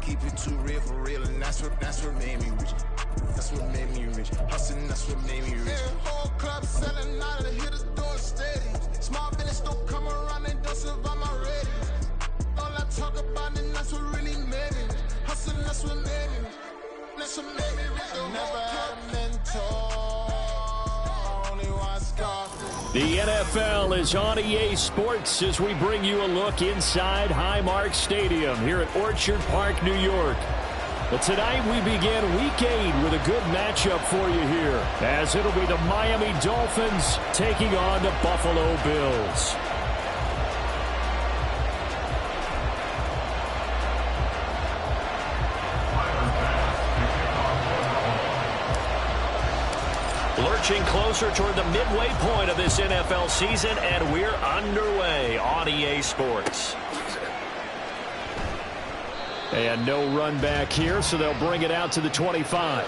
keep it too real for real, and that's what made me rich. That's what made me rich. Hustling, that's what made me rich. Yeah, whole club selling out of the hitters doing steady. Small business don't come around, they don't survive my ratings. All I talk about it, that's what really made me rich. Hustling, that's what made me rich. That's what made me rich. I never had a mentor, only one scar. The NFL is on EA Sports as we bring you a look inside Highmark Stadium here at Orchard Park, New York. But tonight we begin Week 8 with a good matchup for you here, as it'll be the Miami Dolphins taking on the Buffalo Bills. Lurching closer toward the midway point of this NFL season, and we're underway on EA Sports. And no run back here, so they'll bring it out to the 25.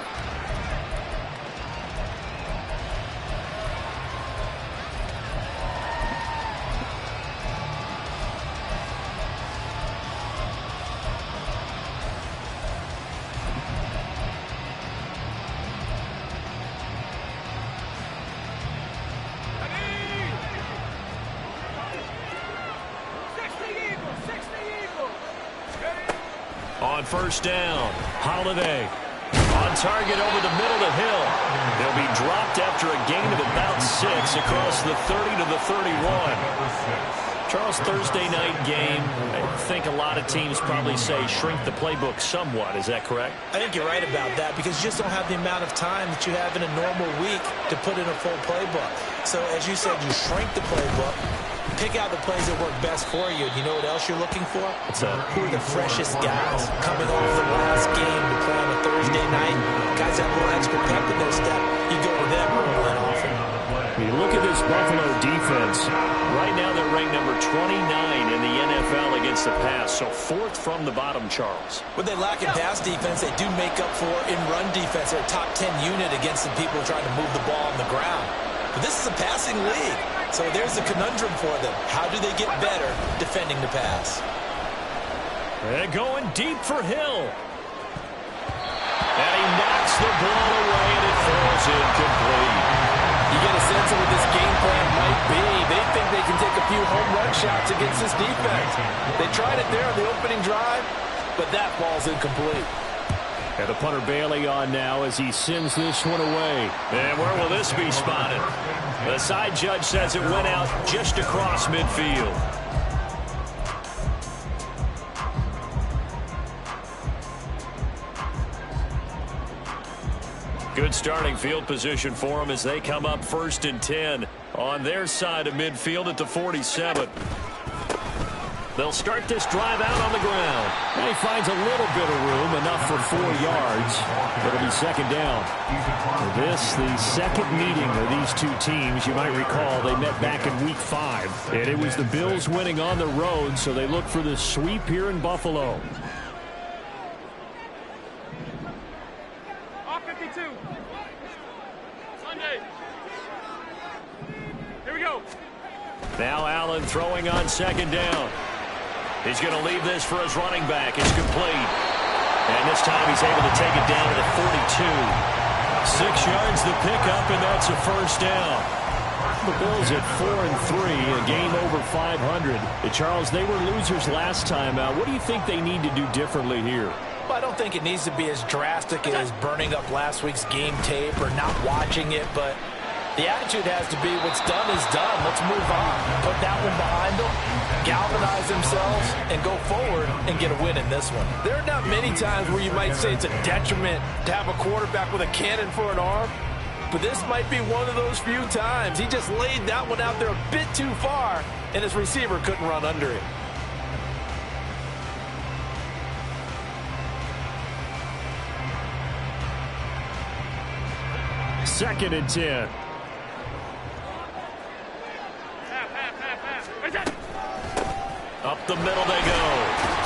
On first down, Holiday on target over the middle to Hill. They'll be dropped after a gain of about 6 across the 30 to the 31. Charles, Thursday night game, I think a lot of teams probably say shrink the playbook somewhat. Is that correct? I think you're right about that because you just don't have the amount of time that you have in a normal week to put in a full playbook. So as you said, you shrink the playbook. Pick out the plays that work best for you. You know what else you're looking for? Who are the freshest guys coming off the last game to play on a Thursday night? Guys have a little extra pep in their step. You go with them early and often. You look at this Buffalo defense. Right now they're ranked number 29 in the NFL against the pass, so 4th from the bottom, Charles. When they lack in pass defense, they do make up for in run defense. They're a top 10 unit against the people trying to move the ball on the ground. But this is a passing league. So there's a conundrum for them. How do they get better defending the pass? They're going deep for Hill. And he knocks the ball away, and it falls incomplete. You get a sense of what this game plan might be. They think they can take a few home run shots against this defense. They tried it there on the opening drive, but that ball's incomplete. And the punter Bailey on now as he sends this one away. And where will this be spotted? The side judge says it went out just across midfield. Good starting field position for them as they come up 1st and 10 on their side of midfield at the 47. They'll start this drive out on the ground. And he finds a little bit of room, enough for 4 yards. It'll be 2nd down. This, the second meeting of these two teams. You might recall they met back in Week 5. And it was the Bills winning on the road, so they look for the sweep here in Buffalo. Off 52. Sunday. Here we go. Now Allen throwing on 2nd down. He's going to leave this for his running back. It's complete. And this time he's able to take it down to the 42. 6 yards the pickup, and that's a 1st down. The Bills at 4-3, a game over 500. Charles, they were losers last time out. What do you think they need to do differently here? Well, I don't think it needs to be as drastic as burning up last week's game tape or not watching it, but the attitude has to be what's done is done. Let's move on. Put that one behind them, galvanize themselves, and go forward and get a win in this one. There are not many times where you might say it's a detriment to have a quarterback with a cannon for an arm, but this might be one of those few times. He just laid that one out there a bit too far, and his receiver couldn't run under it. Second and 10. Up the middle they go.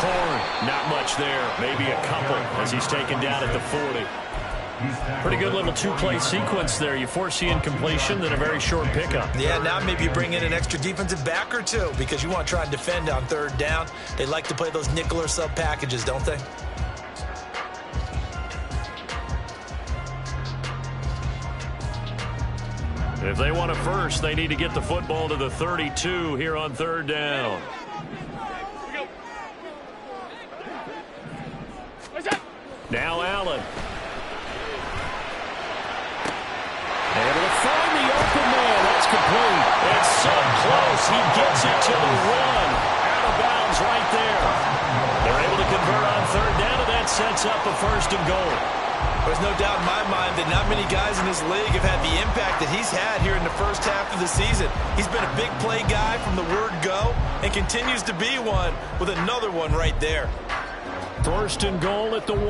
Horn, not much there. Maybe a couple as he's taken down at the 40. Pretty good little 2-play sequence there. You force the incompletion, then a very short pickup. Yeah, now maybe you bring in an extra defensive back or two because you want to try and defend on 3rd down. They like to play those nickel or sub packages, don't they? If they want a first, they need to get the football to the 32 here on third down. Now Allen. Able to find the open man. That's complete. It's so close. He gets it to the 1. Out of bounds right there. They're able to convert on third down, and that sets up a first and goal. There's no doubt in my mind that not many guys in this league have had the impact that he's had here in the first half of the season. He's been a big play guy from the word go and continues to be one with another one right there. First and goal at the 1.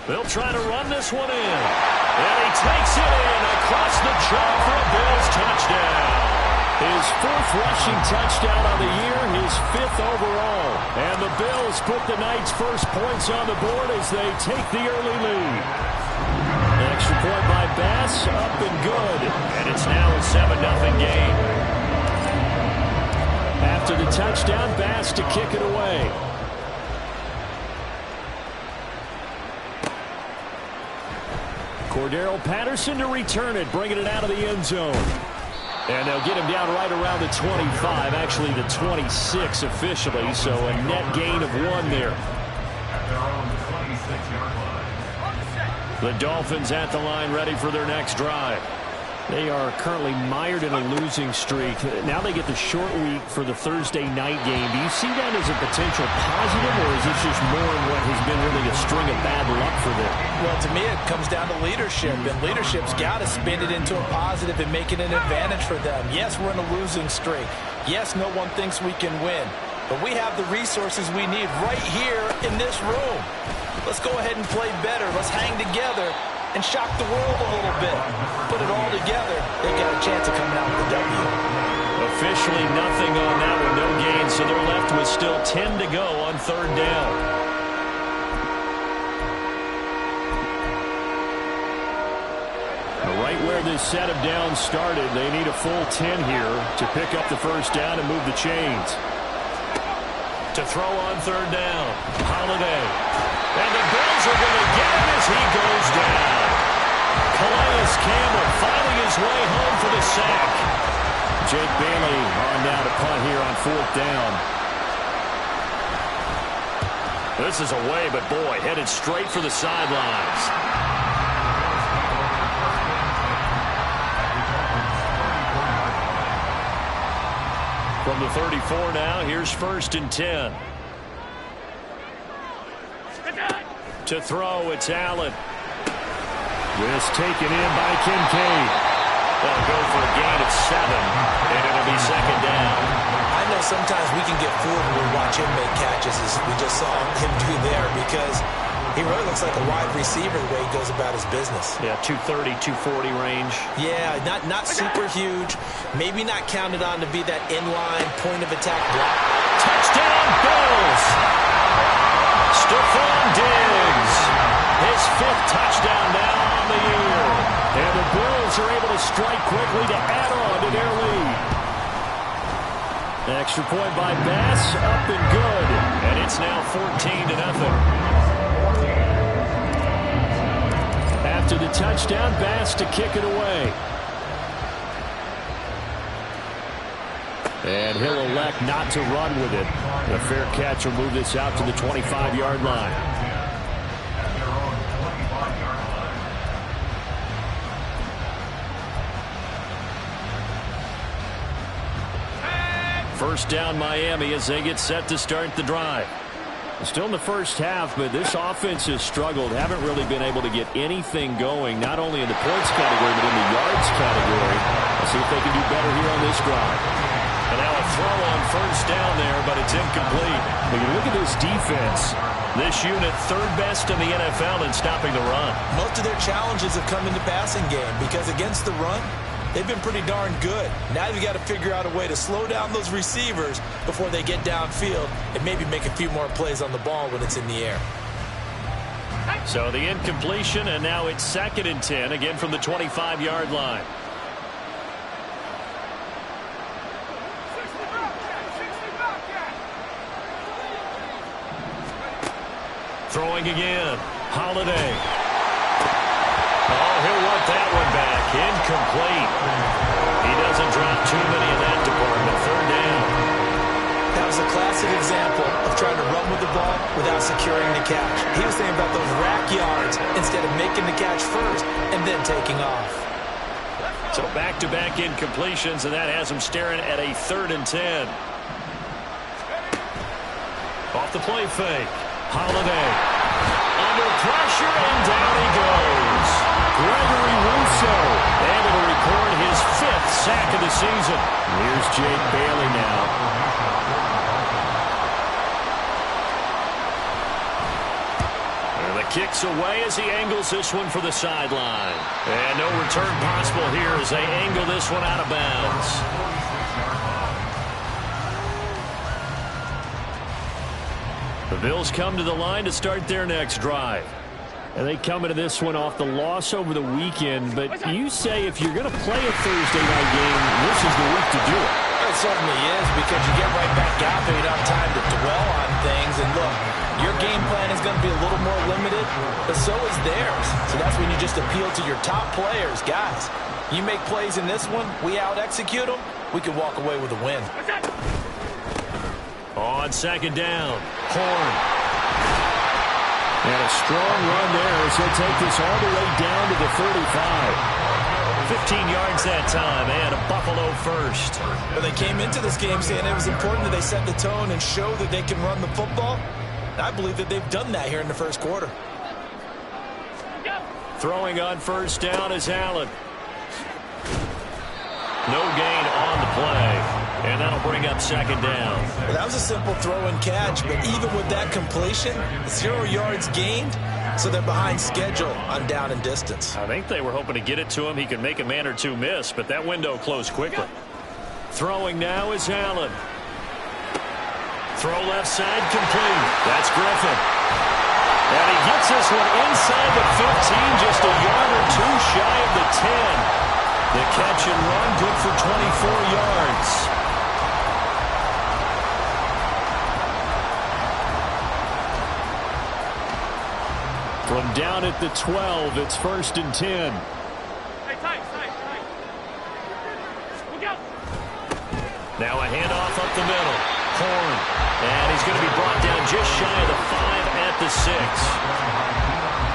They'll try to run this one in. And he takes it in across the chalk for a Bills touchdown. His 4th rushing touchdown on the year, his 5th overall. And the Bills put the Knights' first points on the board as they take the early lead. An extra point by Bass, up and good. And it's now a 7-0 game. After the touchdown, Bass to kick it away. Cordero Patterson to return it, bringing it out of the end zone. And they'll get him down right around the 25, actually the 26 officially, so a net gain of 1 there. The Dolphins at the line, ready for their next drive. They are currently mired in a losing streak. Now they get the short week for the Thursday night game. Do you see that as a potential positive, or is this just more in what has been really a string of bad luck for them? Well, to me, it comes down to leadership, and leadership's got to spin it into a positive and make it an advantage for them. Yes, we're in a losing streak. Yes, no one thinks we can win, but we have the resources we need right here in this room. Let's go ahead and play better. Let's hang together and shock the world a little bit. Put it all together, they got a chance of coming out with a W. Officially nothing on that one, no gain, so they're left with still 10 to go on third down. Right where this set of downs started, they need a full 10 here to pick up the first down and move the chains. To throw on third down, Holiday. And the Bills are going to get him as he goes down. Calais Campbell finding his way home for the sack. Jake Bailey on now to punt here on 4th down. This is away, but boy, headed straight for the sidelines. From the 34 now, here's 1st and 10. To throw, it's Allen. This taken in by Kincaid. They'll go for a gain of 7, and it'll be 2nd down. I know sometimes we can get fooled when we watch him make catches, as we just saw him do there, because he really looks like a wide receiver the way he goes about his business. Yeah, 230, 240 range. Yeah, not super huge. Maybe not counted on to be that inline point of attack block. Touchdown, Bills! Stephon Diggs, his 5th touchdown now on the year. And the Bills are able to strike quickly to add on to their lead. Extra point by Bass, up and good. And it's now 14-0. After the touchdown, Bass to kick it away. And he'll elect not to run with it. A fair catch will move this out to the 25-yard line. First down Miami as they get set to start the drive. Still in the first half, but this offense has struggled. Haven't really been able to get anything going, not only in the points category, but in the yards category. Let's see if they can do better here on this drive. And now a throw on first down there, but it's incomplete. When you look at this defense, this unit 3rd best in the NFL in stopping the run. Most of their challenges have come in the passing game because against the run, they've been pretty darn good. Now you've got to figure out a way to slow down those receivers before they get downfield and maybe make a few more plays on the ball when it's in the air. So the incompletion, and now it's 2nd and 10, again from the 25-yard line. Throwing again. Holiday. Oh, he'll want that one back. Incomplete. He doesn't drop too many in that department. Third down. That was a classic example of trying to run with the ball without securing the catch. He was thinking about those rack yards instead of making the catch first and then taking off. So back-to-back incompletions, and that has him staring at a 3rd and 10. Off the play fake. Holiday. Under pressure, and down he goes. Gregory Rousseau able to record his 5th sack of the season. Here's Jake Bailey now. Kicks away as he angles this one for the sideline. And no return possible here as they angle this one out of bounds. The Bills come to the line to start their next drive. And they come into this one off the loss over the weekend. But you say if you're going to play a Thursday night game, this is the week to do it. It certainly is, because you get right back out there. You don't have time to dwell on things. And look, your game plan is going to be a little more limited, but so is theirs. So that's when you just appeal to your top players. Guys, you make plays in this one, we out-execute them, we can walk away with a win. On 2nd down, Horn. And a strong run there as he'll take this all the way down to the 35. 15 yards that time, and a Buffalo first. Well, they came into this game saying it was important that they set the tone and show that they can run the football. And I believe that they've done that here in the first quarter. Throwing on 1st down is Allen. No gain on the play, and that'll bring up 2nd down. Well, that was a simple throw and catch, but even with that completion, 0 yards gained. So they're behind schedule on down and distance. I think they were hoping to get it to him. He could make a man or two miss, but that window closed quickly. Throwing now is Allen. Throw left side complete. That's Griffin. And he gets this one inside the 15, just a yard or two shy of the 10. The catch and run, good for 24 yards. From down at the 12, it's 1st and 10. Now a handoff up the middle. Horn. And he's going to be brought down just shy of the 5 at the 6.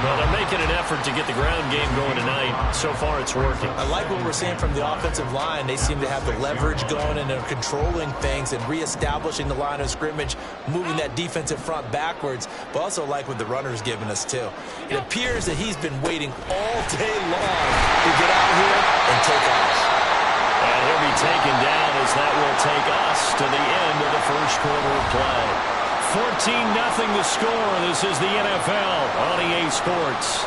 Well, they're making an effort to get the ground game going tonight. So far, it's working. I like what we're seeing from the offensive line. They seem to have the leverage going, and they're controlling things and reestablishing the line of scrimmage, moving that defensive front backwards, but also like what the runner's giving us, too. It appears that he's been waiting all day long to get out here and take off. And he'll be taken down as that will take us to the end of the first quarter of play. 14-0 the score. This is the NFL on EA Sports.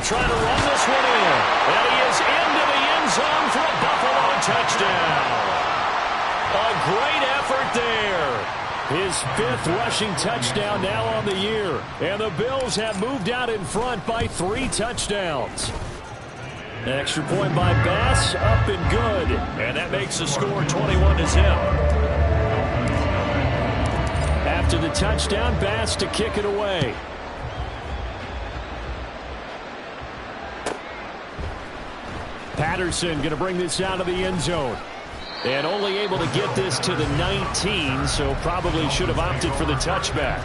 Trying to run this one in. And he is into the end zone for a Buffalo touchdown. A great effort there. His 5th rushing touchdown now on the year. And the Bills have moved out in front by 3 touchdowns. An extra point by Bass, up and good. And that makes the score 21-0. After the touchdown, Bass to kick it away. Patterson going to bring this out of the end zone. And only able to get this to the 19, so probably should have opted for the touchback.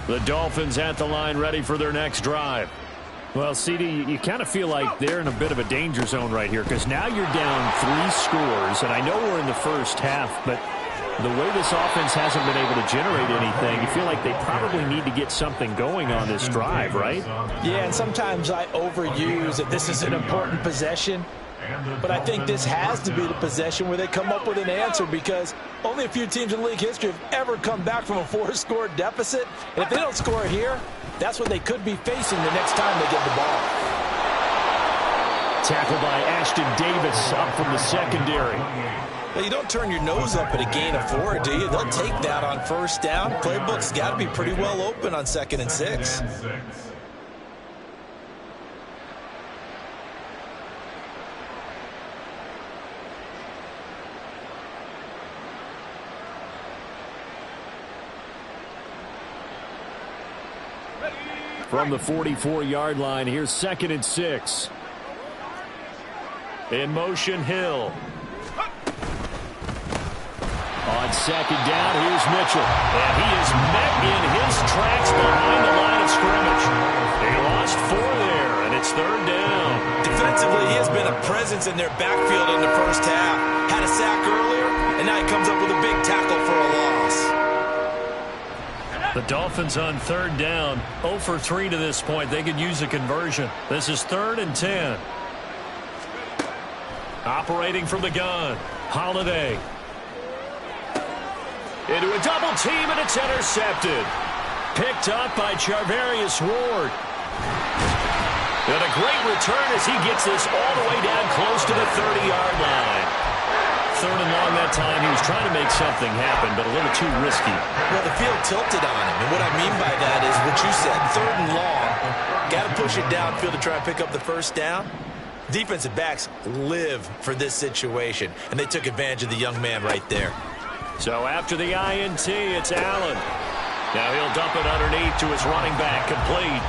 The Dolphins at the line ready for their next drive. Well, CD, you kind of feel like they're in a bit of a danger zone right here, because now you're down 3 scores, and I know we're in the first half, but the way this offense hasn't been able to generate anything, you feel like they probably need to get something going on this drive, right? Yeah, and sometimes I overuse that this is an important possession. But I think this has to be the possession where they come up with an answer, because only a few teams in league history have ever come back from a 4-score deficit. And if they don't score here, that's what they could be facing the next time they get the ball. Tackled by Ashton Davis up from the secondary. Well, you don't turn your nose up at a gain of 4, do you? They'll take that on first down. Playbook's got to be pretty well open on 2nd and 6. From the 44-yard line, here's 2nd and 6. In motion, Hill. On 2nd down, here's Mitchell. And he is met in his tracks behind the line of scrimmage. They lost 4 there, and it's 3rd down. Defensively, he has been a presence in their backfield in the first half. Had a sack earlier, and now he comes up with a big tackle for a loss. The Dolphins on 3rd down, 0 for 3 to this point. They could use a conversion. This is 3rd and 10. Operating from the gun, Holiday. Into a double team, and it's intercepted. Picked up by Charvarius Ward. And a great return as he gets this all the way down close to the 30-yard line. 3rd and long that time. He was trying to make something happen, but a little too risky. Well, the field tilted on him, and what I mean by that is what you said, 3rd and long. Got to push it downfield to try and pick up the first down. Defensive backs live for this situation, and they took advantage of the young man right there. So after the INT, it's Allen. Now he'll dump it underneath to his running back, complete.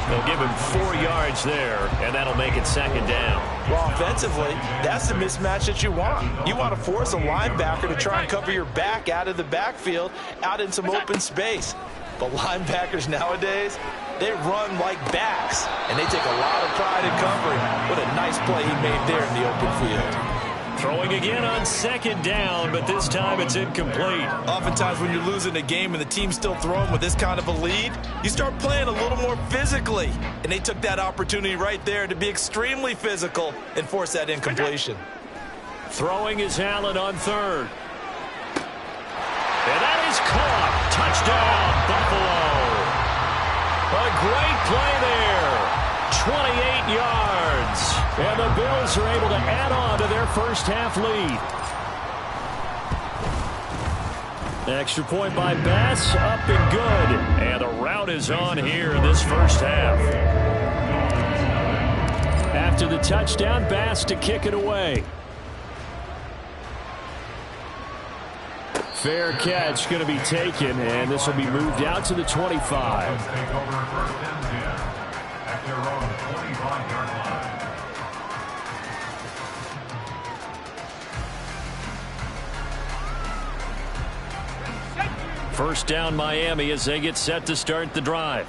They'll give him 4 yards there, and that'll make it 2nd down. Well, offensively, that's the mismatch that you want. You want to force a linebacker to try and cover your back out of the backfield, out in some open space. But linebackers nowadays, they run like backs, and they take a lot of pride in covering. What a nice play he made there in the open field. Throwing again on 2nd down, but this time it's incomplete. Oftentimes when you're losing a game and the team's still throwing with this kind of a lead, you start playing a little more physically. And they took that opportunity right there to be extremely physical and force that incompletion. Throwing is Allen on 3rd. And that is caught. Touchdown, Buffalo. A great play there. 28 yards. And the Bills are able to add on to their first half lead. Extra point by Bass, up and good. And the route is on here in this first half. After the touchdown, Bass to kick it away. Fair catch going to be taken, and this will be moved out to the 25. First down Miami as they get set to start the drive.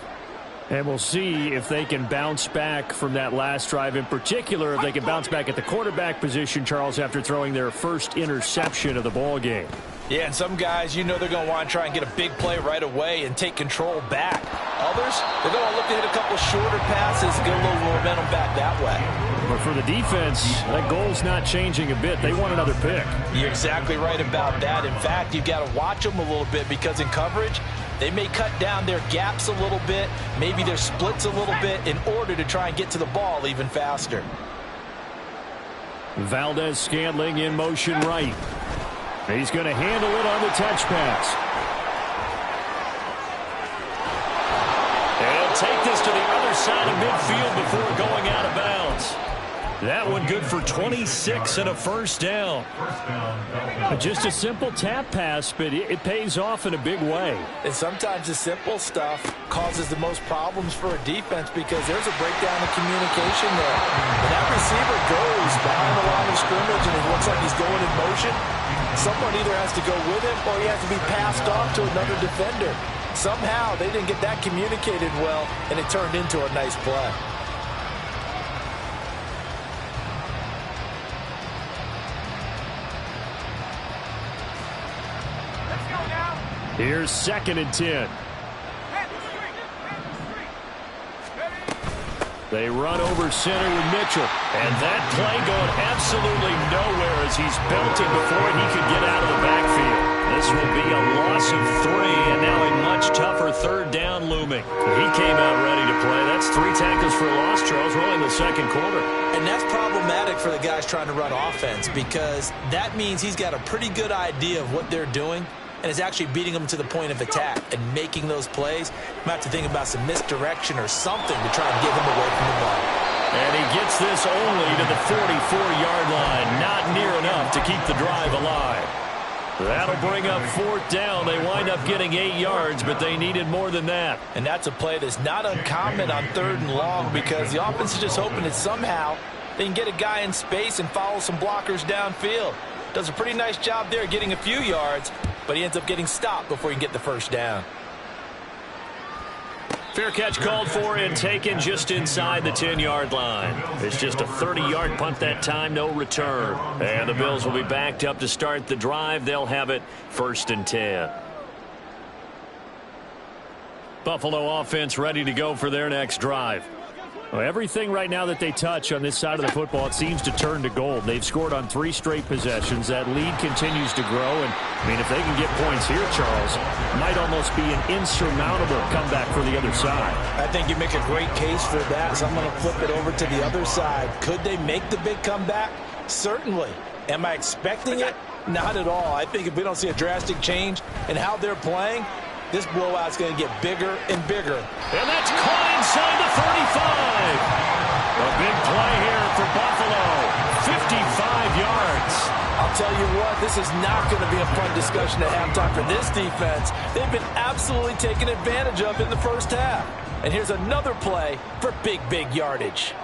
And we'll see if they can bounce back from that last drive, in particular if they can bounce back at the quarterback position, Charles, after throwing their first interception of the ball game. Yeah, and some guys, you know they're going to want to try and get a big play right away and take control back. Others, they're going to look to hit a couple shorter passes and get a little momentum back that way. But for the defense, that goal's not changing a bit. They want another pick. You're exactly right about that. In fact, you've got to watch them a little bit, because in coverage, they may cut down their gaps a little bit, maybe their splits a little bit, in order to try and get to the ball even faster. Valdez-Scantling in motion right. He's going to handle it on the touch pass. And he'll take this to the other side of midfield before going out of bounds. That one good for 26 and a first down. Just a simple tap pass, but it pays off in a big way. And sometimes the simple stuff causes the most problems for a defense, because there's a breakdown in communication there. When that receiver goes behind the line of scrimmage and it looks like he's going in motion, someone either has to go with him or he has to be passed off to another defender. Somehow they didn't get that communicated well, and it turned into a nice play. Here's 2nd and 10. They run over center with Mitchell. And that play going absolutely nowhere as he's belting before he could get out of the backfield. This will be a loss of 3, and now a much tougher third down looming. He came out ready to play. That's 3 tackles for loss, Charles, really in the second quarter. And that's problematic for the guys trying to run offense because that means he's got a pretty good idea of what they're doing and is actually beating them to the point of attack and making those plays. Might have to think about some misdirection or something to try and get him away from the ball. And he gets this only to the 44-yard line. Not near enough to keep the drive alive. That'll bring up 4th down. They wind up getting 8 yards, but they needed more than that. And that's a play that's not uncommon on 3rd and long because the offense is just hoping that somehow they can get a guy in space and follow some blockers downfield. Does a pretty nice job there getting a few yards, but he ends up getting stopped before he can get the first down. Fair catch called for and taken just inside the 10-yard line. It's just a 30-yard punt that time, no return. And the Bills will be backed up to start the drive. They'll have it 1st and 10. Buffalo offense ready to go for their next drive. Well, everything right now that they touch on this side of the football, it seems to turn to gold. They've scored on 3 straight possessions. That lead continues to grow. And, I mean, if they can get points here, Charles, it might almost be an insurmountable comeback for the other side. I think you make a great case for that. So I'm going to flip it over to the other side. Could they make the big comeback? Certainly. Am I expecting it? Not at all. I think if we don't see a drastic change in how they're playing, this blowout's going to get bigger and bigger. And that's caught inside the 35. A big play here for Buffalo. 55 yards. I'll tell you what, this is not going to be a fun discussion at halftime for this defense. They've been absolutely taken advantage of in the first half. And here's another play for big yardage.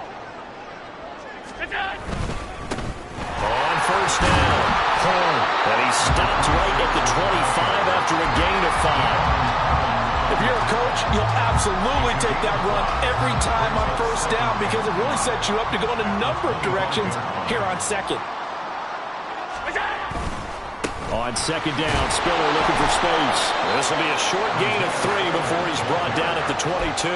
On 1st down, Horn. And he stopped right at the 25 after a gain of 5. If you're a coach, you'll absolutely take that run every time on 1st down because it really sets you up to go in a number of directions here on 2nd. On 2nd down, Spiller looking for space. This will be a short gain of 3 before he's brought down at the 22.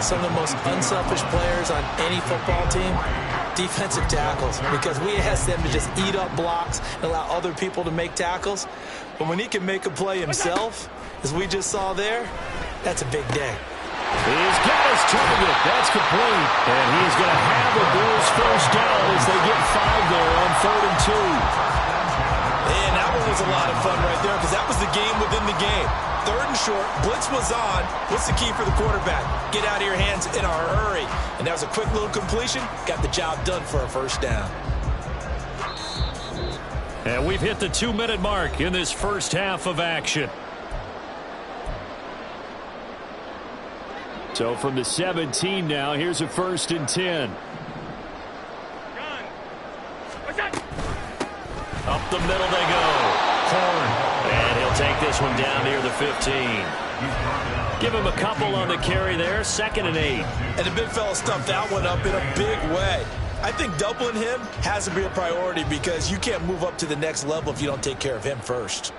Some of the most unselfish players on any football team, defensive tackles, because we ask them to just eat up blocks and allow other people to make tackles. But when he can make a play himself, as we just saw there, that's a big day. He's got his target. That's complete. And he's going to have the Bills first down as they get 5 there on 3rd and 2. And that one was a lot of fun right there because that was the game within the game. 3rd and short, blitz was on. What's the key for the quarterback? Get out of your hands in a hurry. And that was a quick little completion. Got the job done for a first down. And we've hit the 2-minute mark in this first half of action. So from the 17 now, here's a 1st and 10. Up the middle they go. Horn. And he'll take this one down near the 15. Give him a couple on the carry there. 2nd and 8. And the big fella stuffed that one up in a big way. I think doubling him has to be a priority because you can't move up to the next level if you don't take care of him first.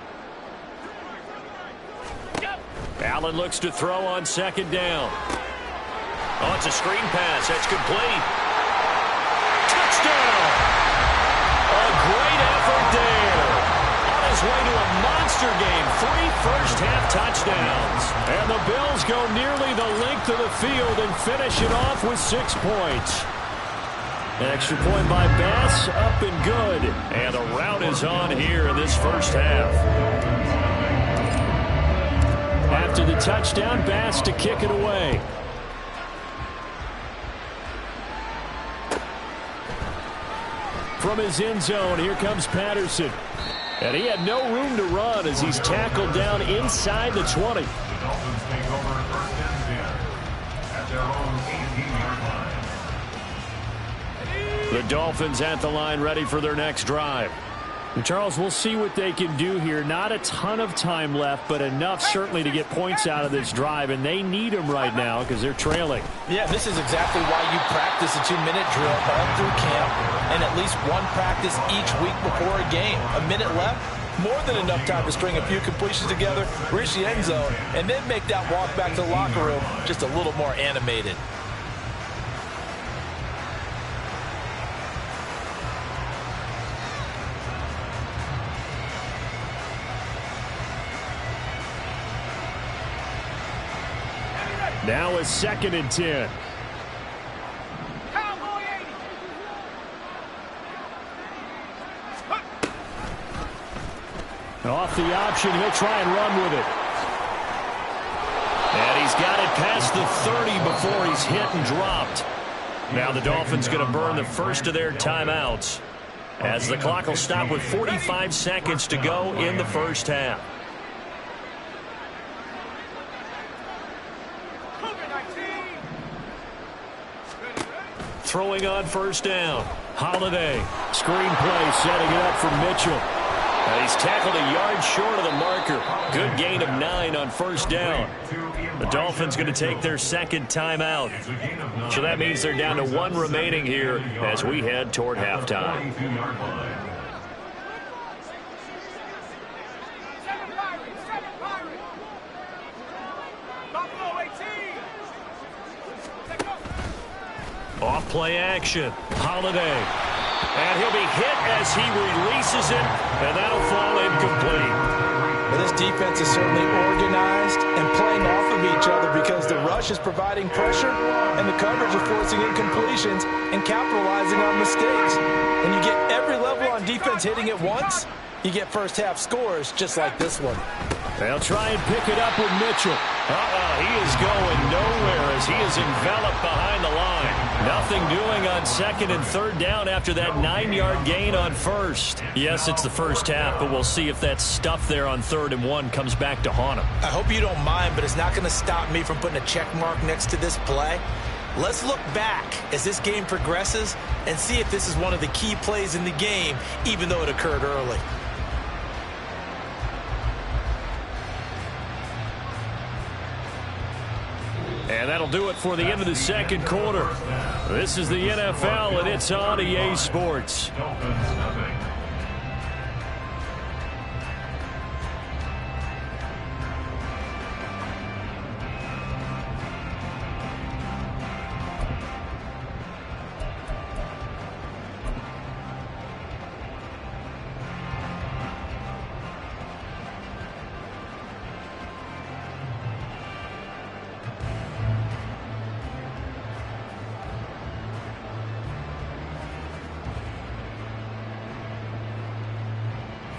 Allen looks to throw on 2nd down. Oh, it's a screen pass. That's complete. Touchdown! A great effort there. On his way to a monster game. 3 first-half touchdowns. And the Bills go nearly the length of the field and finish it off with 6 points. Extra point by Bass, up and good. And the rout is on here in this first half. After the touchdown, Bass to kick it away. From his end zone, here comes Patterson. And he had no room to run as he's tackled down inside the 20. The Dolphins at the line ready for their next drive. And Charles, we'll see what they can do here. Not a ton of time left, but enough certainly to get points out of this drive, and they need them right now because they're trailing. Yeah, this is exactly why you practice a 2-minute drill all through camp and at least one practice each week before a game. A minute left, more than enough time to string a few completions together, reach the end zone, and then make that walk back to the locker room just a little more animated. Now a 2nd and 10. Off the option, he'll try and run with it. And he's got it past the 30 before he's hit and dropped. Now the Dolphins going to burn the first of their timeouts, as the clock will stop with 45 seconds to go in the first half. Throwing on first down. Holiday. Screen play setting it up for Mitchell. He's tackled a yard short of the marker. Good gain of 9 on first down. The Dolphins going to take their second timeout. So that means they're down to 1 remaining here as we head toward halftime. Off play action. Holiday. And he'll be hit as he releases it, and that'll fall incomplete. Well, this defense is certainly organized and playing off of each other because the rush is providing pressure and the coverage is forcing incompletions and capitalizing on mistakes. When you get every level on defense hitting at once, you get first half scores just like this one. They'll try and pick it up with Mitchell. He is going nowhere as he is enveloped behind the line. Nothing doing on 2nd and 3rd down after that 9-yard gain on first. Yes, it's the first half, but we'll see if that stuff there on 3rd and 1 comes back to haunt him. I hope you don't mind, but it's not going to stop me from putting a check mark next to this play. Let's look back as this game progresses and see if this is one of the key plays in the game, even though it occurred early. And that'll do it for the end of the second quarter. This is the NFL, and it's on EA Sports.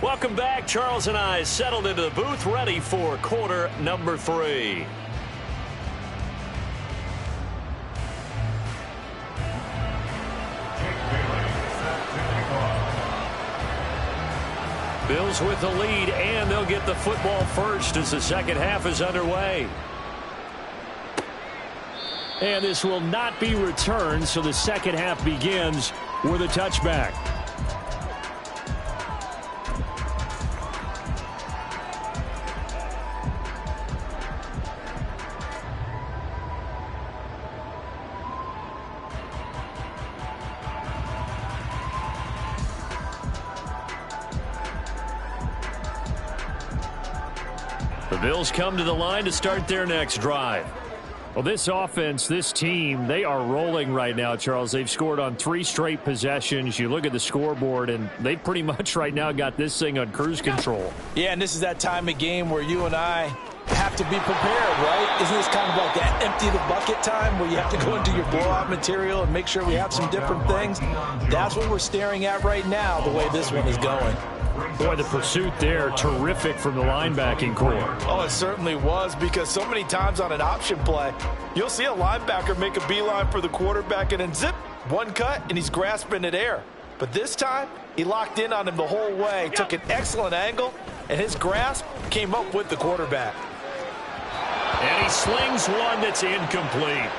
Welcome back. Charles and I settled into the booth, ready for quarter number 3. Bills with the lead, and they'll get the football first as the second half is underway. And this will not be returned, so the second half begins with a touchback. The Bills come to the line to start their next drive. Well, this offense, this team, they are rolling right now, Charles. They've scored on 3 straight possessions. You look at the scoreboard, and they pretty much right now got this thing on cruise control. Yeah, and this is that time of game where you and I have to be prepared, right? Isn't this kind of like that empty the bucket time where you have to go into your blowout material and make sure we have some different things? That's what we're staring at right now, the way this one is going. Boy, the pursuit there, terrific from the linebacking core. Oh, it certainly was, because so many times on an option play, you'll see a linebacker make a beeline for the quarterback and then zip, one cut, and he's grasping at air. But this time, he locked in on him the whole way, took an excellent angle, and his grasp came up with the quarterback. And he slings one that's incomplete.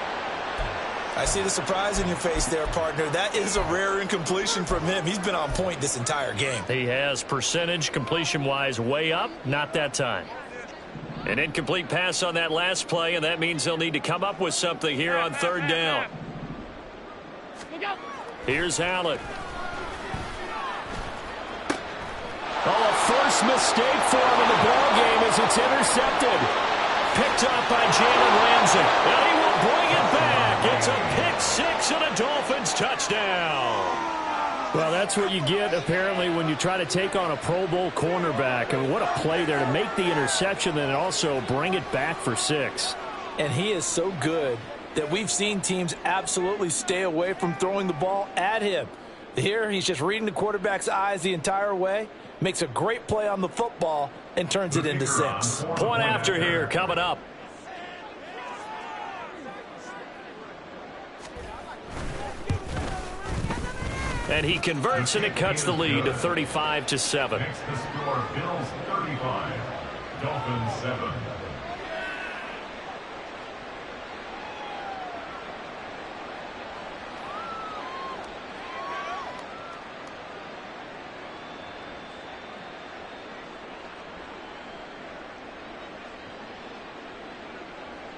I see the surprise in your face there, partner. That is a rare incompletion from him. He's been on point this entire game. He has percentage completion-wise way up, not that time. An incomplete pass on that last play, and that means they'll need to come up with something here on 3rd down. Here's Allen. Oh, a first mistake for him in the ballgame as it's intercepted. Picked up by Jalen Ramsey. And he will bring it back. It's a pick 6 and a Dolphins touchdown. Well, that's what you get, apparently, when you try to take on a Pro Bowl cornerback. I mean, what a play there to make the interception and also bring it back for 6. And he is so good that we've seen teams absolutely stay away from throwing the ball at him. Here, he's just reading the quarterback's eyes the entire way, makes a great play on the football, and turns it into 6. Point after here coming up. And he converts, and it cuts the lead to 35-7. Next to score, Bills 35, Dolphins 7.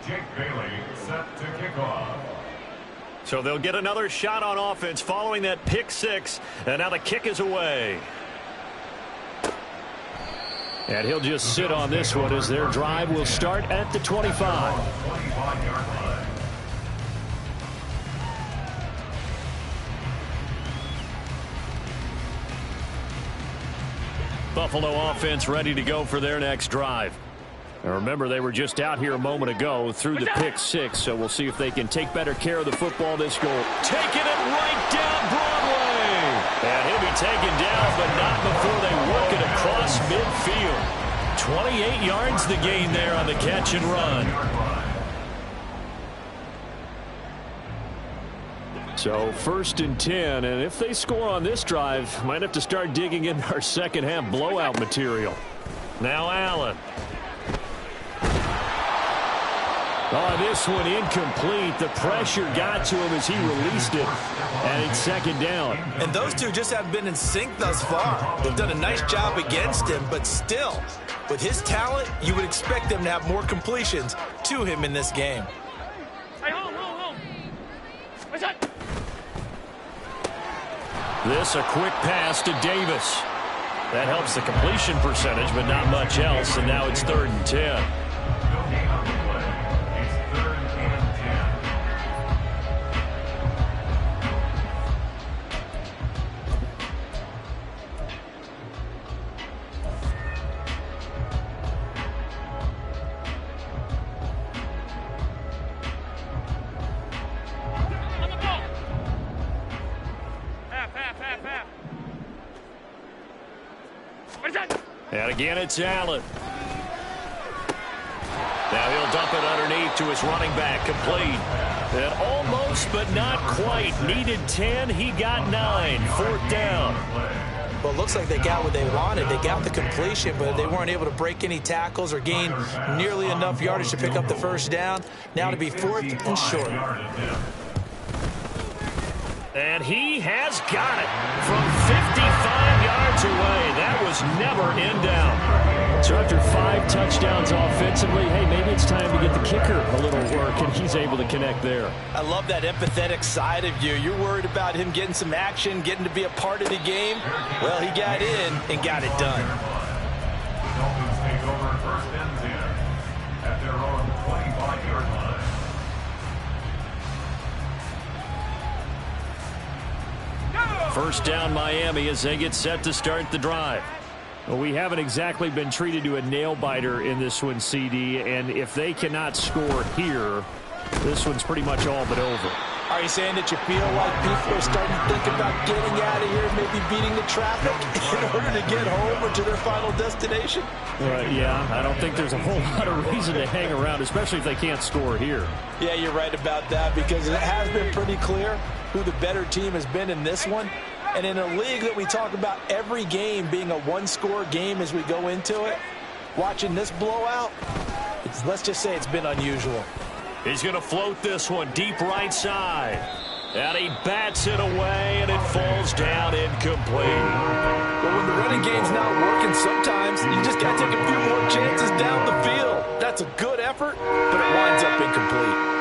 Jake Bailey set to kick off. So they'll get another shot on offense following that pick 6, and now the kick is away. And he'll just sit on this one as their drive will start at the 25. 25-yard line. Buffalo offense ready to go for their next drive. Now remember, they were just out here a moment ago through the pick 6, so we'll see if they can take better care of the football this goal. Taking it right down Broadway. And he'll be taken down, but not before they work it across midfield. 28 yards the gain there on the catch and run. So 1st and 10, and if they score on this drive, might have to start digging into our second half blowout material. Now Allen. Oh, this one incomplete. The pressure got to him as he released it, and it's 2nd down. And those two just haven't been in sync thus far. They've done a nice job against him, but still, with his talent, you would expect them to have more completions to him in this game. Hey, hold. What's that? This a quick pass to Davis. That helps the completion percentage, but not much else, and now it's 3rd and 10. And again, it's Allen. Now he'll dump it underneath to his running back, complete. And almost, but not quite. Needed 10, he got 9. 4th down. Well, it looks like they got what they wanted. They got the completion, but they weren't able to break any tackles or gain nearly enough yardage to pick up the 1st down. Now to be 4th and short. And he has got it from 55 yards away. That was never in down. So after 5 touchdowns offensively, hey, maybe it's time to get the kicker a little work, and he's able to connect there. I love that empathetic side of you. You're worried about him getting some action, getting to be a part of the game. Well, he got in and got it done. Dolphins take over 1st and 10 at their own 25-yard line. First down Miami as they get set to start the drive. Well, we haven't exactly been treated to a nail-biter in this one, CD, and if they cannot score here, this one's pretty much all but over. Are you saying that you feel like people are starting to think about getting out of here, maybe beating the traffic in order to get home or to their final destination? Yeah, I don't think there's a whole lot of reason to hang around, especially if they can't score here. Yeah, you're right about that, because it has been pretty clear who the better team has been in this one. And in a league that we talk about every game being a one-score game as we go into it, watching this blowout, let's just say it's been unusual. He's going to float this one deep right side. And he bats it away, and it falls down incomplete. But when the running game's not working, sometimes you just got to take a few more chances down the field. That's a good effort, but it winds up incomplete.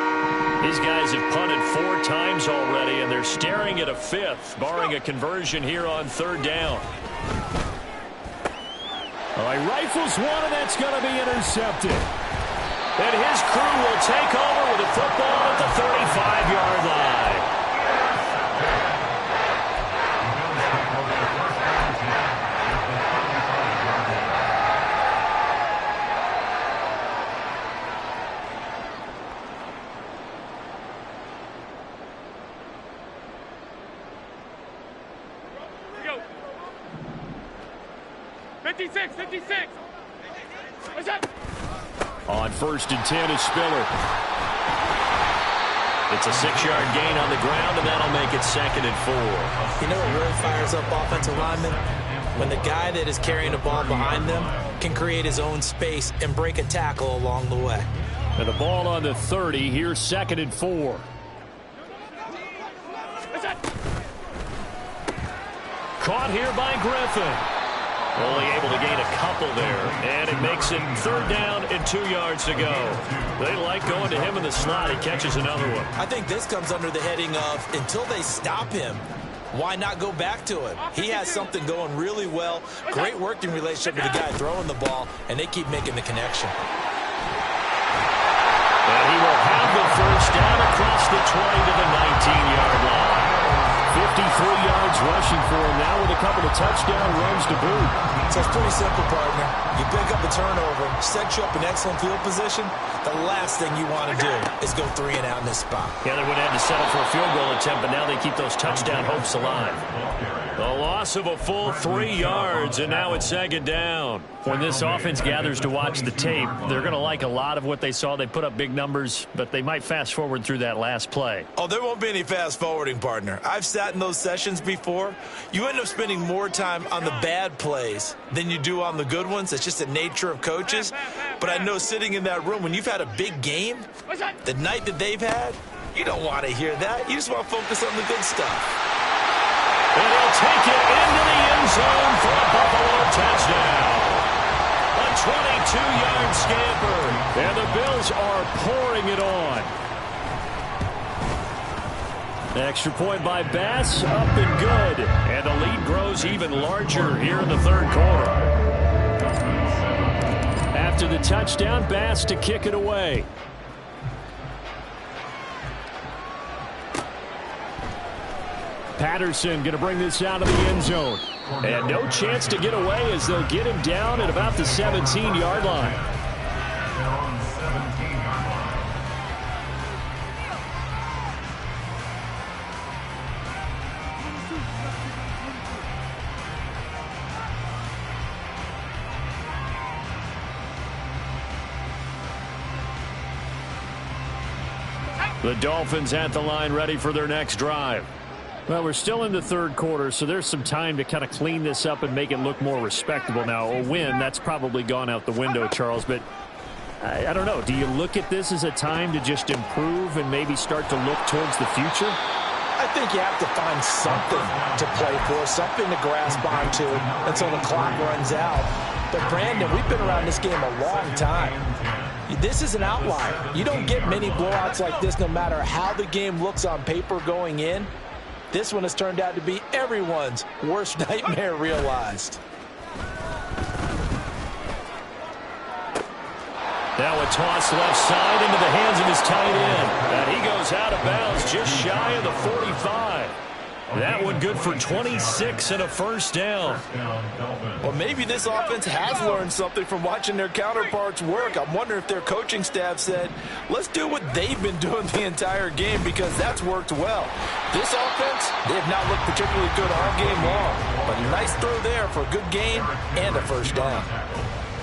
These guys have punted 4 times already, and they're staring at a 5th, barring a conversion here on 3rd down. All right, rifles one, and that's going to be intercepted. And his crew will take over with the football at the 35-yard line. 56, 56. What's up? On 1st and 10 is Spiller. It's a 6-yard gain on the ground, and that'll make it 2nd and 4. You know what really fires up offensive linemen? When the guy that is carrying the ball behind them can create his own space and break a tackle along the way. And the ball on the 30. Here's 2nd and 4. Caught here by Griffin. Only able to gain a couple there, and it makes it 3rd down and 2 yards to go. They like going to him in the slot. He catches another one. I think this comes under the heading of until they stop him, why not go back to him? He has something going really well, great working relationship with the guy throwing the ball, and they keep making the connection. And he will have the 1st down across the 20 to the 19-yard line. 53 yards rushing for him now with a couple of touchdown runs to boot. So it's pretty simple, partner. You pick up a turnover, set you up in excellent field position. The last thing you want to do is go 3 and out in this spot. Yeah, they would have to settle for a field goal attempt, but now they keep those touchdown hopes alive. The loss of a full 3 yards, and now it's 2nd down. When this offense gathers to watch the tape, they're going to like a lot of what they saw. They put up big numbers, but they might fast forward through that last play. Oh, there won't be any fast forwarding, partner. I've sat in those sessions before. You end up spending more time on the bad plays than you do on the good ones. It's just the nature of coaches. But I know sitting in that room, when you've had a big game, the night that they've had, you don't want to hear that. You just want to focus on the good stuff. And he'll take it into the end zone for a Buffalo touchdown. A 22-yard scamper. And the Bills are pouring it on. Extra point by Bass, up and good. And the lead grows even larger here in the 3rd quarter. After the touchdown, Bass to kick it away. Patterson going to bring this out of the end zone. And no chance to get away as they'll get him down at about the 17-yard line. The Dolphins at the line ready for their next drive. Well, we're still in the 3rd quarter, so there's some time to kind of clean this up and make it look more respectable. Now, a win, that's probably gone out the window, Charles, but I don't know. Do you look at this as a time to just improve and maybe start to look towards the future? I think you have to find something to play for, something to grasp onto until the clock runs out. But, Brandon, we've been around this game a long time. This is an outlier. You don't get many blowouts like this no matter how the game looks on paper going in. This one has turned out to be everyone's worst nightmare realized. Now a toss left side into the hands of his tight end. And he goes out of bounds just shy of the 45. That one good for 26 and a 1st down. Well, maybe this offense has learned something from watching their counterparts work. I'm wondering if their coaching staff said, let's do what they've been doing the entire game because that's worked well. This offense, they have not looked particularly good all game long. But a nice throw there for a good gain and a 1st down.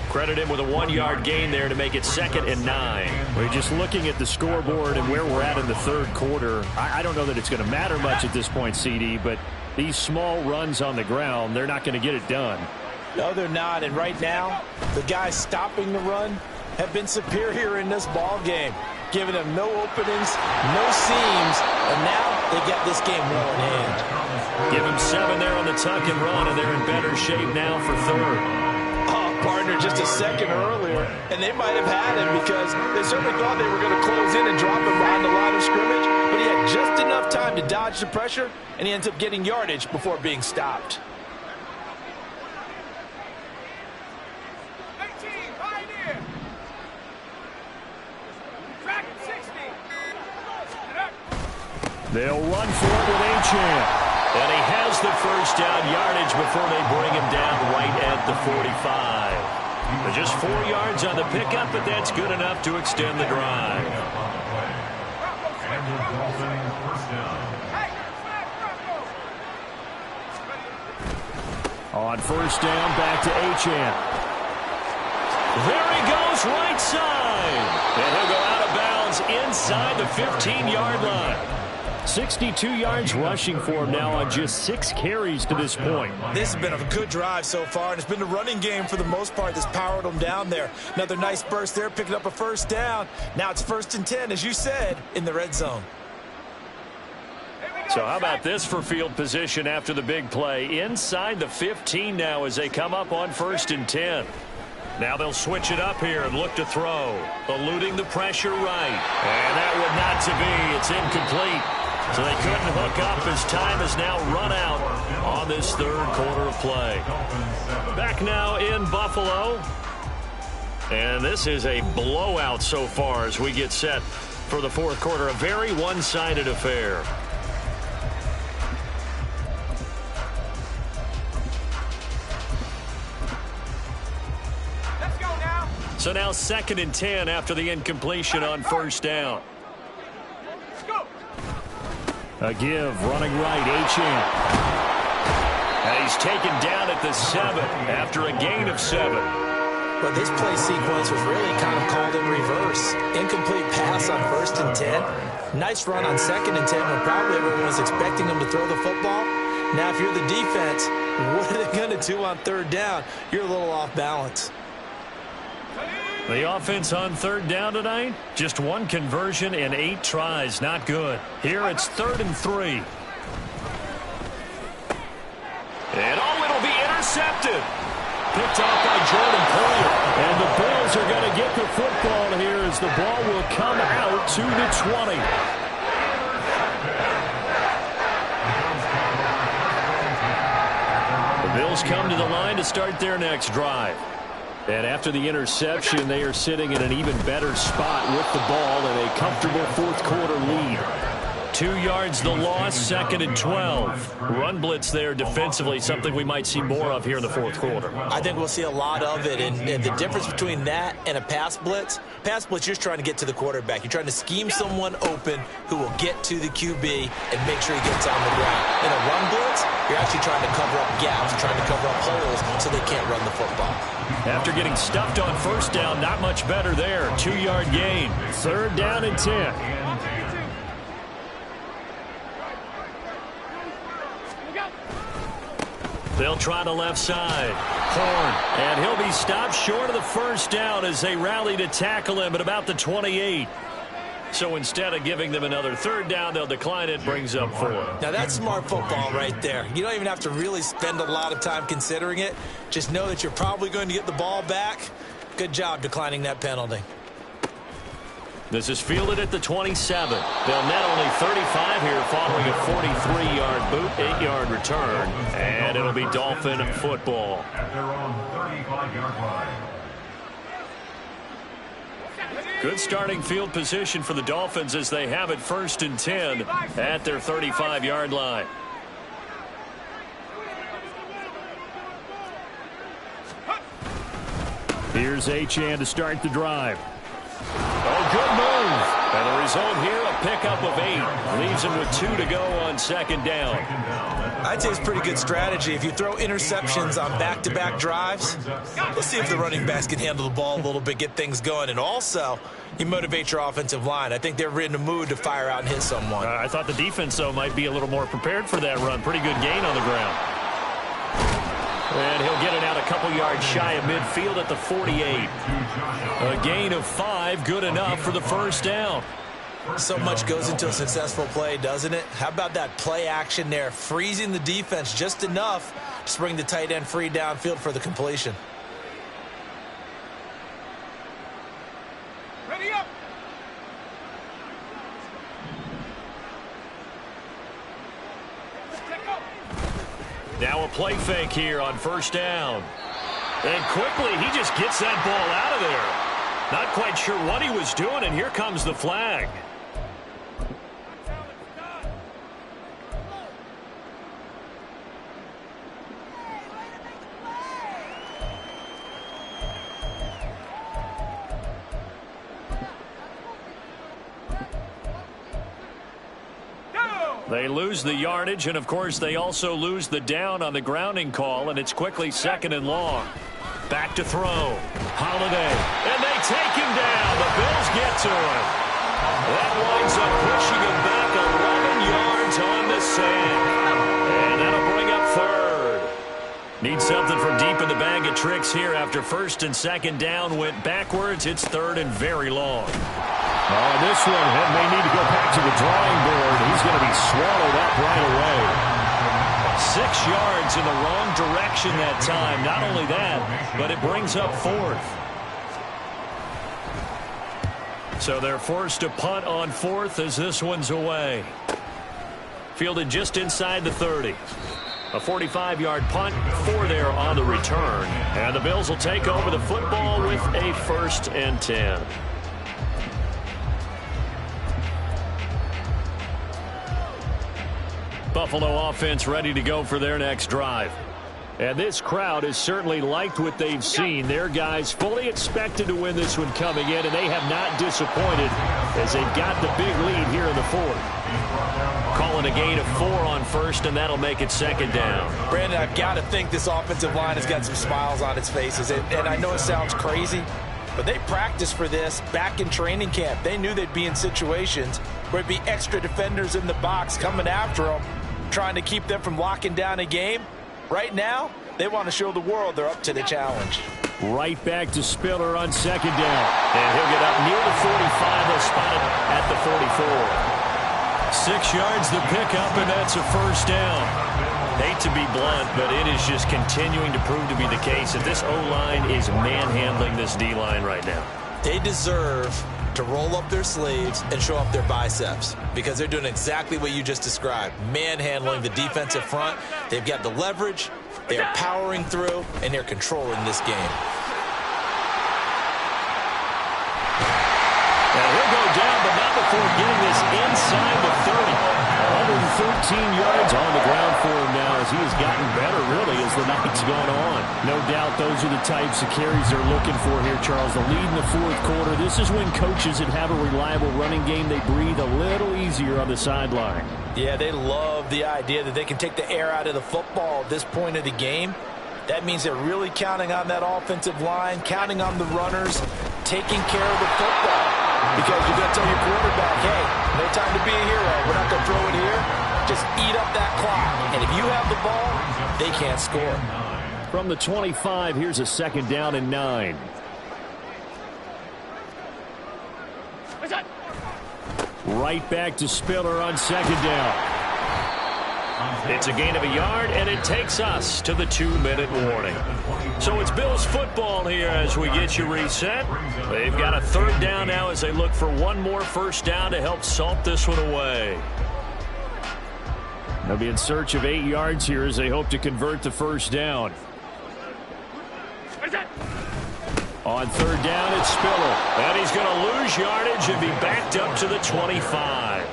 Credit him with a 1-yard gain there to make it 2nd and 9. We're just looking at the scoreboard and where we're at in the 3rd quarter. I don't know that it's going to matter much at this point, CD, but these small runs on the ground, they're not going to get it done. No, they're not. And right now, the guys stopping the run have been superior in this ball game, giving them no openings, no seams, and now they get this game well in hand. Give them 7 there on the tuck and run, and they're in better shape now for 3rd. Partner just a second earlier, and they might have had him because they certainly thought they were going to close in and drop him behind the line of scrimmage, but he had just enough time to dodge the pressure, and he ends up getting yardage before being stopped. 18, pioneer. Track 60. They'll run for it with Achane. And he has the 1st down yardage before they bring him down right at the 45. But just 4 yards on the pickup, but that's good enough to extend the drive. On first down, back to Achane. There he goes, right side. And he'll go out of bounds inside the 15-yard line. 62 yards rushing for him now on just 6 carries to this point. This has been a good drive so far, and it's been the running game for the most part that's powered them down there. Another nice burst there, picking up a first down. Now it's 1st and 10, as you said, in the red zone. So how about this for field position after the big play? Inside the 15 now as they come up on 1st and 10. Now they'll switch it up here and look to throw. Eluding the pressure right. And that would not to be. It's incomplete. So they couldn't hook up as time has now run out on this 3rd quarter of play. Back now in Buffalo. And this is a blowout so far as we get set for the 4th quarter. A very one-sided affair. Let's go now. So now 2nd and 10 after the incompletion on first down. Let's go. A give, running right, Achane. And he's taken down at the 7 after a gain of 7. But this play sequence was really kind of called in reverse. Incomplete pass on 1st and 10. Nice run on 2nd and 10 when probably everyone was expecting them to throw the football. Now if you're the defense, what are they going to do on 3rd down? You're a little off balance. The offense on 3rd down tonight, just 1 conversion and 8 tries. Not good. Here it's 3rd and 3. And it'll be intercepted. Picked off by Jordan Poyer. And the Bills are going to get the football here as the ball will come out to the 20. The Bills come to the line to start their next drive. And after the interception, they are sitting in an even better spot with the ball and a comfortable 4th quarter lead. 2 yards the loss, 2nd and 12. Run blitz there defensively, something we might see more of here in the 4th quarter. I think we'll see a lot of it, and the difference between that and a pass blitz, you're just trying to get to the quarterback. You're trying to scheme someone open who will get to the QB and make sure he gets on the ground. In a run blitz, you're actually trying to cover up gaps, trying to cover up holes so they can't run the football. After getting stuffed on first down, not much better there. 2-yard gain. 3rd down and 10. They'll try the left side. Horn. And he'll be stopped short of the first down as they rally to tackle him at about the 28. So instead of giving them another 3rd down, they'll decline it. Brings up 4. Now that's smart football right there. You don't even have to really spend a lot of time considering it. Just know that you're probably going to get the ball back. Good job declining that penalty. This is fielded at the 27. They'll net only 35 here following a 43-yard boot, 8-yard return. And it'll be Dolphin football. At their own 35-yard line. Good starting field position for the Dolphins as they have it 1st and 10 at their 35-yard line. Here's Achane to start the drive. Oh, good move. And the result here, a pickup of 8. Leaves him with 2 to go on 2nd down. I'd say it's pretty good strategy. If you throw interceptions on back-to-back drives, let's see if the running backs can handle the ball a little bit, get things going. And also, you motivate your offensive line. I think they're in the mood to fire out and hit someone. I thought the defense, though, might be a little more prepared for that run. Pretty good gain on the ground. And he'll get it out a couple yards shy of midfield at the 48. A gain of 5, good enough for the first down. So much goes into a successful play, doesn't it? How about that play action there, freezing the defense just enough to bring the tight end free downfield for the completion. Ready up. Now a play fake here on first down. And quickly, he just gets that ball out of there. Not quite sure what he was doing, and here comes the flag. They lose the yardage, and, of course, they also lose the down on the grounding call, and it's quickly 2nd and long. Back to throw. Holiday. And they take him down. The Bills get to him. That winds up pushing him back 11 yards on the sand. And that'll bring up 3rd. Need something from deep in the bag of tricks here after 1st and 2nd down went backwards. It's 3rd and very long. Oh, this one may need to go back to the drawing board. He's going to be swallowed up right away. 6 yards in the wrong direction that time. Not only that, but it brings up 4th. So they're forced to punt on 4th as this one's away. Fielded just inside the 30. A 45-yard punt, 4 there on the return. And the Bills will take over the football with a 1st and 10. Buffalo offense ready to go for their next drive. And this crowd has certainly liked what they've seen. Their guys fully expected to win this one coming in, and they have not disappointed as they've got the big lead here in the 4th. Calling a gain of 4 on 1st, and that'll make it 2nd down. Brandon, I've got to think this offensive line has got some smiles on its faces. And I know it sounds crazy, but they practiced for this back in training camp. They knew they'd be in situations where it'd be extra defenders in the box coming after them, trying to keep them from locking down a game. Right now, they want to show the world they're up to the challenge. Right back to Spiller on 2nd down. And he'll get up near the 45. They'll spot it at the 44. 6 yards the pickup, and that's a 1st down. Hate to be blunt, but it is just continuing to prove to be the case that this O-line is manhandling this D-line right now. They deserve to roll up their sleeves and show up their biceps because they're doing exactly what you just described, manhandling the defensive front. They've got the leverage, they're powering through, and they're controlling this game. And he'll go down, but not before getting this inside the 30. 113 yards on the ground for him now as he has gotten better, really, as the night's gone on. No doubt those are the types of carries they're looking for here, Charles. The lead in the 4th quarter. This is when coaches that have a reliable running game, they breathe a little easier on the sideline. Yeah, they love the idea that they can take the air out of the football at this point of the game. That means they're really counting on that offensive line, counting on the runners, taking care of the football. Because you're going to tell your quarterback, hey, no time to be a hero. We're not going to throw it here. Just eat up that clock. And if you have the ball, they can't score. From the 25, here's a 2nd down and 9. Right back to Spiller on 2nd down. It's a gain of a yard, and it takes us to the 2-minute warning. So it's Bills football here as we get you reset. They've got a 3rd down now as they look for one more 1st down to help salt this one away. They'll be in search of 8 yards here as they hope to convert the 1st down. On 3rd down, it's Spiller. And he's going to lose yardage and be backed up to the 25.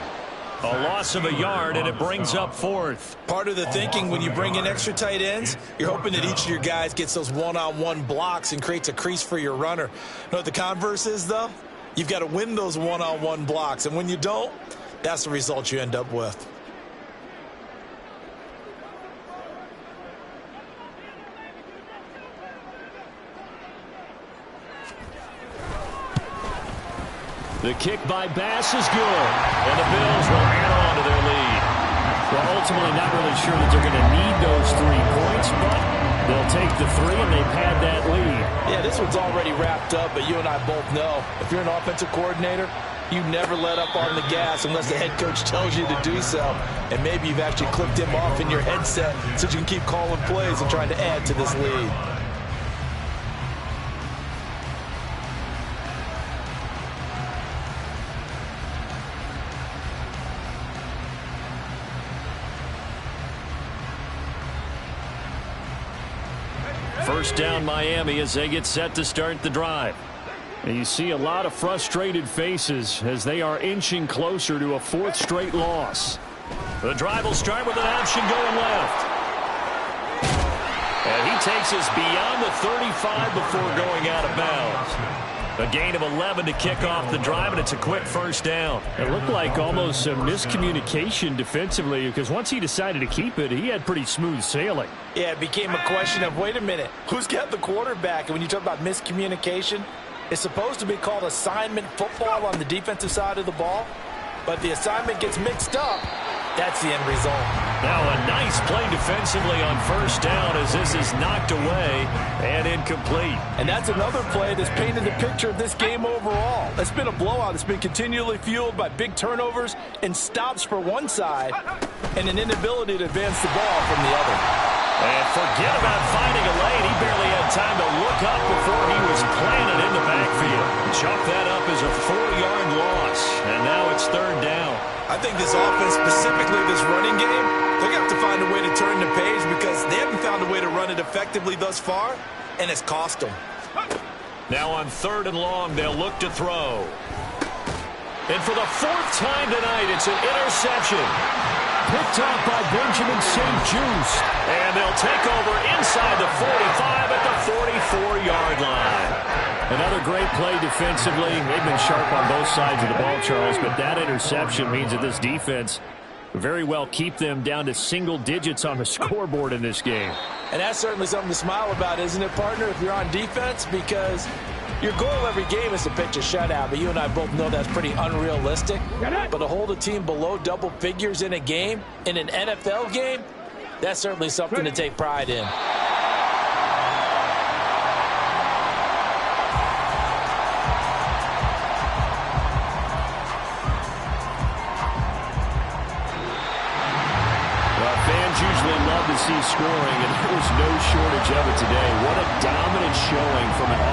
A loss of a yard, and it brings up 4th. Part of the thinking when you bring in extra tight ends, you're hoping that each of your guys gets those one-on-one blocks and creates a crease for your runner. You know what the converse is, though? You've got to win those one-on-one blocks, and when you don't, that's the result you end up with. The kick by Bass is good, and the Bills will add on to their lead. Well, ultimately not really sure that they're going to need those 3 points, but they'll take the 3, and they've had that lead. Yeah, this one's already wrapped up, but you and I both know if you're an offensive coordinator, you never let up on the gas unless the head coach tells you to do so. And maybe you've actually clicked him off in your headset so you can keep calling plays and trying to add to this lead. First down Miami as they get set to start the drive. And you see a lot of frustrated faces as they are inching closer to a 4th straight loss. The drive will start with an option going left. And he takes us beyond the 35 before going out of bounds. A gain of 11 to kick off the drive, and it's a quick first down. It looked like almost a miscommunication defensively because once he decided to keep it, he had pretty smooth sailing. Yeah, it became a question of, wait a minute, who's got the quarterback? And when you talk about miscommunication, it's supposed to be called assignment football on the defensive side of the ball, but the assignment gets mixed up. That's the end result. Now a nice play defensively on first down as this is knocked away and incomplete. And that's another play that's painted the picture of this game overall. It's been a blowout. It's been continually fueled by big turnovers and stops for one side and an inability to advance the ball from the other. And forget about finding a lane. He barely had time to look up before he was planted in the backfield. Chalk that up as a 4-yard loss. And now it's third down. I think this offense, specifically this running game, they're going to have to find a way to turn the page because they haven't found a way to run it effectively thus far, and it's cost them. Now on 3rd and long, they'll look to throw. And for the 4th time tonight, it's an interception. Picked up by Benjamin St. Juste. And they'll take over inside the 45 at the 44-yard line. Another great play defensively. They've been sharp on both sides of the ball, Charles, but that interception means that this defense very well keep them down to single digits on the scoreboard in this game. And that's certainly something to smile about, isn't it, partner, if you're on defense? Because your goal every game is to pitch a shutout, but you and I both know that's pretty unrealistic. But to hold a team below double figures in a game, in an NFL game, that's certainly something to take pride in. Usually love to see scoring, and there was no shortage of it today. What a dominant showing from an offense.